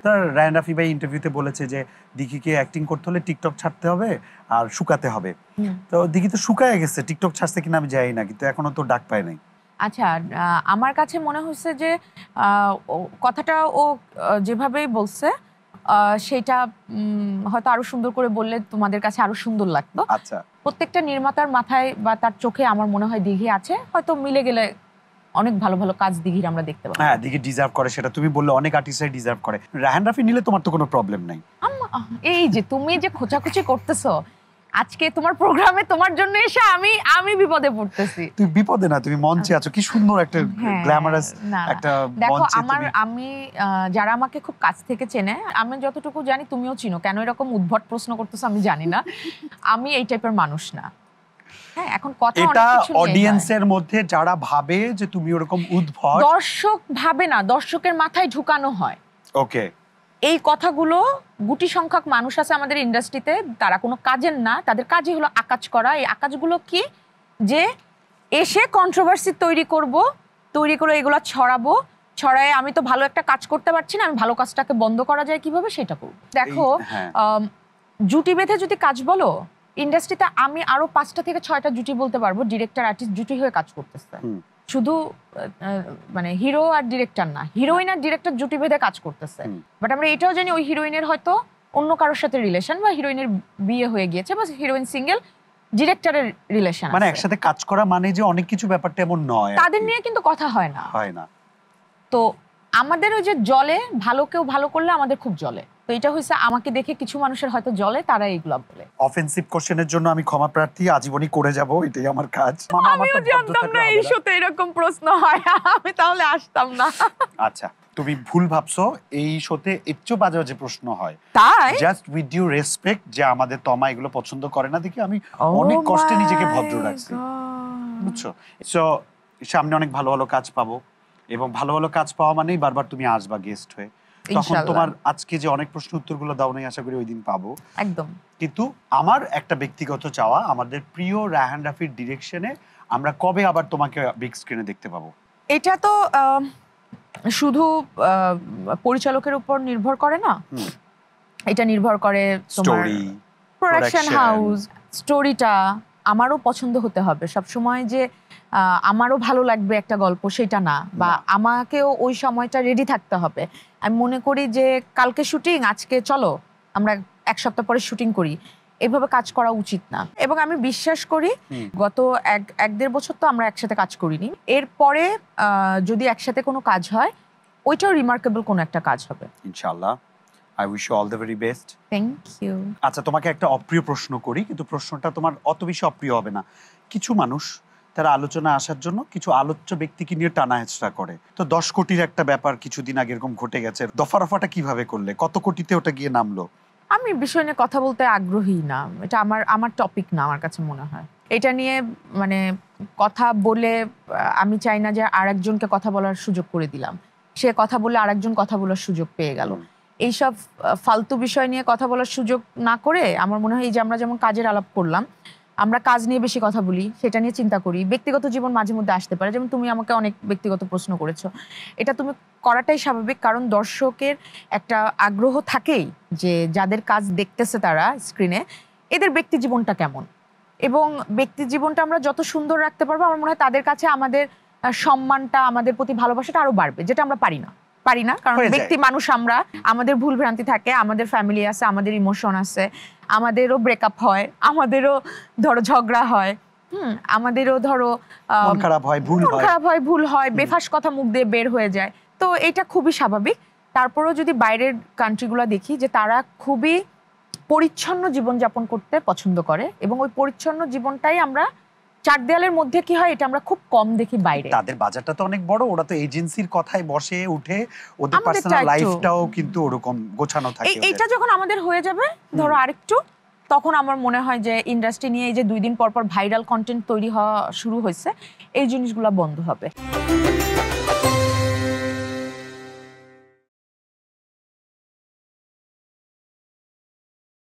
তার রায়ান রাফি ভাই ইন্টারভিউতে বলেছে যে দিঘিকে অ্যাক্টিং করতে হলে টিকটক ছাড়তে হবে আর শুকাতে হবে। তো দিঘি তো শুকায় গেছে, টিকটক ছাড়ছে কিনা আমি জানি না, কিন্তু এখনো তো ডাক পায় নাই। আচ্ছা, আমার কাছে মনে হচ্ছে যে কথাটা ও যেভাবেই বলছে সেটা হয়তো আরো সুন্দর করে বললে তোমাদের কাছে আরো সুন্দর লাগতো। আচ্ছা, প্রত্যেকটা নির্মাতার মাথায় বা তার চোখে আমার মনে হয় দিঘি আছে, হয়তো মিলে গেলে অনেক ভালো ভালো কাজ দিঘির আমরা দেখতে পাবো। হ্যাঁ, দিঘি ডিজার্ভ করে, সেটা তুমি বললে অনেক আর্টিস্টরাই ডিজার্ভ করে। রায়ান রাফি নিলে তোমার তো কোনো প্রবলেম নাই। এই যে তুমি যে খোঁচাখুচি করতেছো আজকে তোমার প্রোগ্রামে, তোমার জন্য এসে আমি বিপদে পড়তেছি। তুমি বিপদে না, তুমি মঞ্চে আছো, কি সুন্দর একটা গ্ল্যামারাস একটা দেখো মঞ্চে। আমি যারা আমাকে খুব কাছ থেকে চেনে, আমি যতটুকু জানি তুমিও চিনো, কেন এরকম উদ্ভট প্রশ্ন করতেছো আমি জানি না। আমি এই টাইপের মানুষ না। হ্যাঁ, এখন কথা এটা অডিয়েন্সের মধ্যে যারা ভাবে যে তুমি ওরকম উদ্ভট, দর্শক ভাবে না, দর্শকের মাথায় ঢুকানো হয়। ওকে, এই কথাগুলো গুটি সংখ্যক মানুষ আছে আমাদের ইন্ডাস্ট্রিতে, তারা কোনো কাজের না, তাদের কাজই হলো আকাজ করা। এই আকাজগুলো কি, যে এসে কন্ট্রোভার্সি তৈরি করে এগুলো ছড়ায় আমি তো ভালো একটা কাজ করতে পারছি না, আমি ভালো কাজটাকে বন্ধ করা যায় কিভাবে সেটা করব। দেখো জুটি বেঁধে যদি কাজ বলো, ইন্ডাস্ট্রিতে আমি আরো 5টা থেকে 6টা জুটি বলতে পারবো, ডিরেক্টর আর্টিস্ট জুটি হয়ে কাজ করতেছে। শুধু মানে হিরো আর ডিরেক্টর না, হিরোইন আর ডিরেক্টর জুটি বেঁধে কাজ করতেছে। বাট আমরা এটাও জানি ওই হিরোইনের হয়তো অন্য কারোর সাথে রিলেশন, বা হিরোইনের বিয়ে হয়ে গিয়েছে, বা হিরোইন সিঙ্গেল, ডিরেক্টরের রিলেশন। মানে একসাথে কাজ করা মানে যে অনেক কিছু, ব্যাপারটা এমন নয়। তাদের নিয়ে কিন্তু কথা হয় না। তো আমাদের ওই যে জলে, ভালো কেউ ভালো করলে আমাদের খুব জলে। তো এটা হইছে আমাকে দেখে কিছু মানুষের হয়তো জলে, তারা এইগুলা বলে। অফেন্সিভ কোশ্চেনের জন্য আমি ক্ষমা প্রার্থী, আজীবনই করে যাব, এটাই আমার কাজ। আমিও জানতাম না এই শোতে এরকম প্রশ্ন হয়, আমি তাহলে আসতাম না। আচ্ছা, তুমি ভুল ভাবছো, এই শোতে একটু বাজে বাজে প্রশ্ন হয়, তাই জাস্ট উইথ ডিউ রেসপেক্ট, যে আমাদের তমা এগুলো পছন্দ করে না দেখে আমি অনেক কষ্টে নিজেকে ভদ্র রাখছি, বুঝছো? সো সামনে অনেক ভালো ভালো কাজ পাবো, এবং ভালো ভালো কাজ পাওয়া মানেই বারবার তুমি আসবা গেস্ট হয়ে, তখন তোমার আজকে যে অনেক প্রশ্ন উত্তরগুলো দাও নাই, আশা করি ওই দিন পাবো একদম। কিন্তু আমার একটা ব্যক্তিগত চাওয়া, আমাদের প্রিয় রায়হান রাফির ডিরেকশনে আমরা কবে আবার তোমাকে বিগ স্ক্রিনে দেখতে পাবো? এটা তো শুধু পরিচালকের উপর নির্ভর করে না, এটা নির্ভর করে তোমার প্রোডাকশন হাউস, স্টোরিটা আমারও পছন্দ হতে হবে। সবসময় যে আমারও ভালো লাগবে একটা গল্প সেটা না, বা আমাকেও ওই সময়টা রেডি থাকতে হবে। আমি মনে করি যে কালকে শুটিং, আজকে চলো আমরা 1 সপ্তাহ পরে শুটিং করি, এভাবে কাজ করা উচিত না। এবং আমি বিশ্বাস করি গত 1-1.5 বছর তো আমরা একসাথে কাজ করিনি, এরপরে যদি একসাথে কোনো কাজ হয় ওইটাও রিমার্কেবল কোনো একটা কাজ হবে ইনশাআল্লাহ। I wish you all the very best. Thank you. আচ্ছা, তোমাকে একটা অপ্রিয় প্রশ্ন করি, কিন্তু প্রশ্নটা তোমার অত বেশি অপ্রিয় হবে না। কিছু মানুষ তারা আলোচনা আসার জন্য কিছু আলোচ্য ব্যক্তিকে নিয়ে টানা হেচড়া করে। তো 10 কোটির একটা ব্যাপার কিছুদিন আগে এরকম ঘটে গেছে, দফারফাটা কিভাবে করলে? কত কোটিতে ওটা গিয়ে নামলো? আমি বিষয় নিয়ে কথা বলতে আগ্রহী না, এটা আমার টপিক না। আমার কাছে মনে হয় এটা নিয়ে মানে কথা বলে আমি চাই না যে আরেকজনকে কথা বলার সুযোগ করে দিলাম, সে কথা বলে আরেকজন কথা বলার সুযোগ পেয়ে গেল। এইসব ফালতু বিষয় নিয়ে কথা বলার সুযোগ না করে আমার মনে হয় এই যে আমরা যেমন কাজের আলাপ করলাম, আমরা কাজ নিয়ে বেশি কথা বলি, সেটা নিয়ে চিন্তা করি। ব্যক্তিগত জীবন মাঝে মধ্যে আসতে পারে, যেমন তুমি আমাকে অনেক ব্যক্তিগত প্রশ্ন করেছো, এটা তুমি করাটাই স্বাভাবিক, কারণ দর্শকের একটা আগ্রহ থাকেই যে যাদের কাজ দেখতেছে তারা স্ক্রিনে, এদের ব্যক্তি জীবনটা কেমন, এবং ব্যক্তি জীবনটা আমরা যত সুন্দর রাখতে পারবো আমার মনে হয় তাদের কাছে আমাদের সম্মানটা, আমাদের প্রতি ভালোবাসাটা আরো বাড়বে, যেটা আমরা পারি না, কারণ ব্যক্তি মানুষ আমরা, আমাদের ভুল ভ্রান্তি থাকে, আমাদের ফ্যামিলি আছে, আমাদের ইমোশন আছে, আমাদেরও ব্রেকআপ হয়, আমাদেরও ধরো ঝগড়া হয়, আমাদেরও ধরো মন খারাপ হয়, ভুল হয়, বেফাস কথা মুখ দিয়ে বের হয়ে যায়। তো এটা খুবই স্বাভাবিক। তারপরেও যদি বাইরের কান্ট্রিগুলো দেখি যে তারা খুবই পরিচ্ছন্ন জীবনযাপন করতে পছন্দ করে, এবং ওই পরিচ্ছন্ন জীবনটাই আমরা চার দেয়ালের মধ্যে কি হয় এটা আমরা খুব কম দেখি বাইরে। তাদের বাজারটা তো অনেক বড়, ওরা তো এজেন্সির কথায় বসে উঠে, ওদের পার্সোনাল লাইফটাও কিন্তু ওরকম গোছানো থাকে। এইটা যখন আমাদের হয়ে যাবে ধরো আরেকটু, তখন আমার মনে হয় যে ইন্ডাস্ট্রি নিয়ে এই যে 2 দিন পর পর ভাইরাল কন্টেন্ট তৈরি হওয়া শুরু হয়েছে, এই জিনিসগুলো বন্ধ হবে।